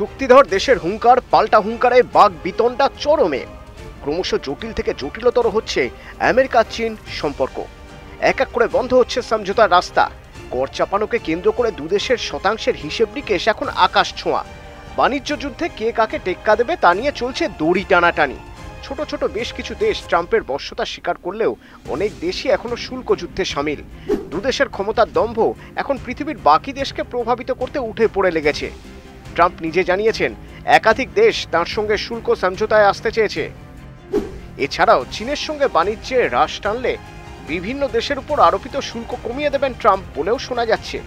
শক্তিধর দেশের হুঙ্কার পাল্টা হুঙ্কারে বাক বিতণ্ডা চরমে। ক্রমশ জটিল থেকে জটিলতর হচ্ছে আমেরিকা চীন সম্পর্ক। এক এক করে বন্ধ হচ্ছে সমঝোতার রাস্তা। কর চাপানোকে কেন্দ্র করে দুদেশের শতাংশের হিসেব নিকেশ এখন আকাশ ছোঁয়া। বাণিজ্য যুদ্ধে কে কাকে টেক্কা দেবে তা নিয়ে চলছে দড়ি টানাটানি। ছোট ছোট বেশ কিছু দেশ ট্রাম্পের বশ্যতা স্বীকার করলেও অনেক দেশই এখনো শুল্ক যুদ্ধে সামিল। দুদেশের ক্ষমতার দম্ভ এখন পৃথিবীর বাকি দেশকে প্রভাবিত করতে উঠে পড়ে লেগেছে। ট্রাম্প নিজে জানিয়েছেন একাধিক দেশ তার সঙ্গে শুল্ক সমঝোতায় আসতে চেয়েছে। এছাড়াও চীনের সঙ্গে বাণিজ্যে হ্রাস টানলে বিভিন্ন দেশের উপর আরোপিত শুল্ক কমিয়ে দেবেন ট্রাম্প বলেও শোনা যাচ্ছে।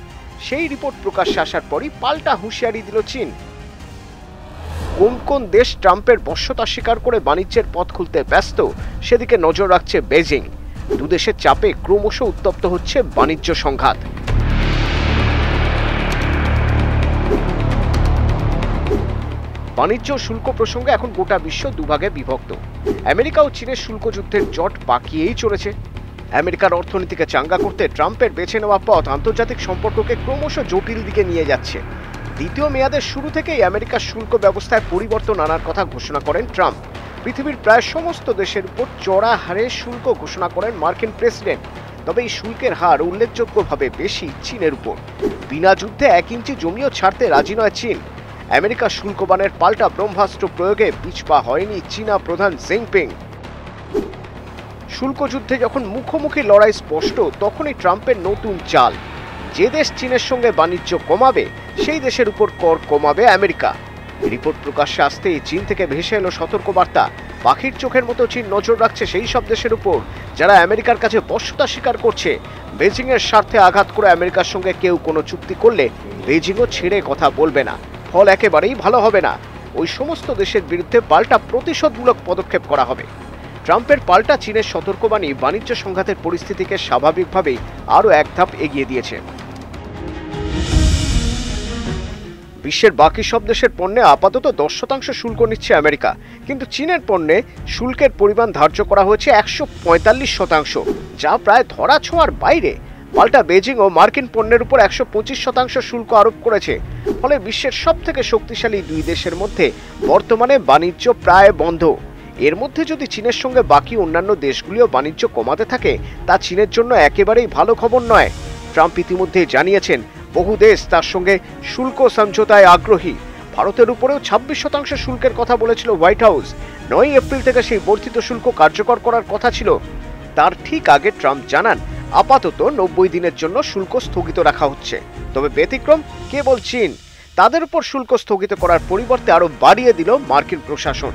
সেই রিপোর্ট প্রকাশ্যে আসার পরই পাল্টা হুঁশিয়ারি দিল চীন। কোন কোন দেশ ট্রাম্পের বশ্যতা স্বীকার করে বাণিজ্যের পথ খুলতে ব্যস্ত সেদিকে নজর রাখছে বেজিং। দুদেশের চাপে ক্রমশ উত্তপ্ত হচ্ছে বাণিজ্য সংঘাত। বাণিজ্য শুল্ক প্রসঙ্গে এখন গোটা বিশ্ব দুভাগে বিভক্ত। আমেরিকা ও চীনের শুল্ক যুদ্ধের জট পাকিয়েই চলেছে। আমেরিকার অর্থনীতিকে চাঙ্গা করতে ট্রাম্পের বেছে নেওয়া পথ আন্তর্জাতিক সম্পর্ককে ক্রমশ জটিল দিকে নিয়ে যাচ্ছে। দ্বিতীয় মেয়াদের শুরু থেকেই আমেরিকার শুল্ক ব্যবস্থায় পরিবর্তন আনার কথা ঘোষণা করেন ট্রাম্প। পৃথিবীর প্রায় সমস্ত দেশের উপর চড়া হারে শুল্ক ঘোষণা করেন মার্কিন প্রেসিডেন্ট। তবে এই শুল্কের হার উল্লেখযোগ্যভাবে বেশি চীনের উপর। বিনা যুদ্ধে 1 ইঞ্চি জমিও ছাড়তে রাজি নয় চীন। আমেরিকা শুল্কবানের পাল্টা ব্রহ্মাস্ত্র প্রয়োগে পিছপা হয়নি চীনা প্রধান জিনপিং। শুল্ক যুদ্ধে যখন মুখোমুখি লড়াই স্পষ্ট, তখনই ট্রাম্পের নতুন চাল। যে দেশ চীনের সঙ্গে বাণিজ্য কমাবে সেই দেশের উপর কর কমাবে আমেরিকা। রিপোর্ট প্রকাশ্যে আসতেই চীন থেকে ভেসে এলো সতর্কবার্তা। পাখির চোখের মতো চীন নজর রাখছে সেই সব দেশের উপর যারা আমেরিকার কাছে বশ্যতা স্বীকার করছে। বেজিং এর স্বার্থে আঘাত করে আমেরিকার সঙ্গে কেউ কোনো চুক্তি করলে বেজিংও ছেড়ে কথা বলবে না। ফল একেবারেই ভালো হবে না। ওই সমস্ত দেশের বিরুদ্ধে পাল্টা প্রতিশোধমূলক পদক্ষেপ করা হবে। ট্রাম্পের পাল্টা চীনের সতর্কবাণী বাণিজ্য সংঘাতের পরিস্থিতিকে স্বাভাবিকভাবেই আরও এক ধাপ এগিয়ে দিয়েছে। বিশ্বের বাকি সব দেশের পণ্যে আপাতত 10% শুল্ক নিচ্ছে আমেরিকা, কিন্তু চীনের পণ্যে শুল্কের পরিমাণ ধার্য করা হয়েছে 145%, যা প্রায় ধরা ছোঁয়ার বাইরে। পাল্টা বেজিং ও মার্কিন পণ্যের উপর 125% শুল্ক আরোপ করেছে। ফলে বিশ্বের সব থেকে শক্তিশালী দুই দেশের মধ্যে বর্তমানে বাণিজ্য প্রায় বন্ধ। এর মধ্যে যদি চীনের সঙ্গে বাকি অন্যান্য দেশগুলিও বাণিজ্য কমাতে থাকে তা চীনের জন্য একেবারেই ভালো খবর নয়। ট্রাম্প ইতিমধ্যে জানিয়েছেন বহু দেশ তার সঙ্গে শুল্ক সমঝোতায় আগ্রহী। ভারতের উপরেও 26% শুল্কের কথা বলেছিল হোয়াইট হাউস। 9 এপ্রিল থেকে সেই বর্ধিত শুল্ক কার্যকর করার কথা ছিল। তার ঠিক আগে ট্রাম্প জানান আপাতত 90 দিনের জন্য শুল্ক স্থগিত রাখা হচ্ছে। তবে ব্যতিক্রম কেবল চীন। তাদের উপর শুল্ক স্থগিত করার পরিবর্তে আরো বাড়িয়ে দিল মার্কিন প্রশাসন।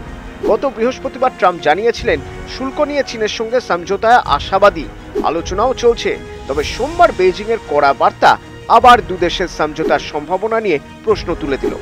গত বৃহস্পতিবার ট্রাম্প জানিয়েছিলেন শুল্ক নিয়ে চীনের সঙ্গে সমঝোতায় আশাবাদী। আলোচনাও চলছে। তবে সোমবার বেজিং এর কড়া বার্তা আবার দুদেশের সমঝোতার সম্ভাবনা নিয়ে প্রশ্ন তুলে দিল।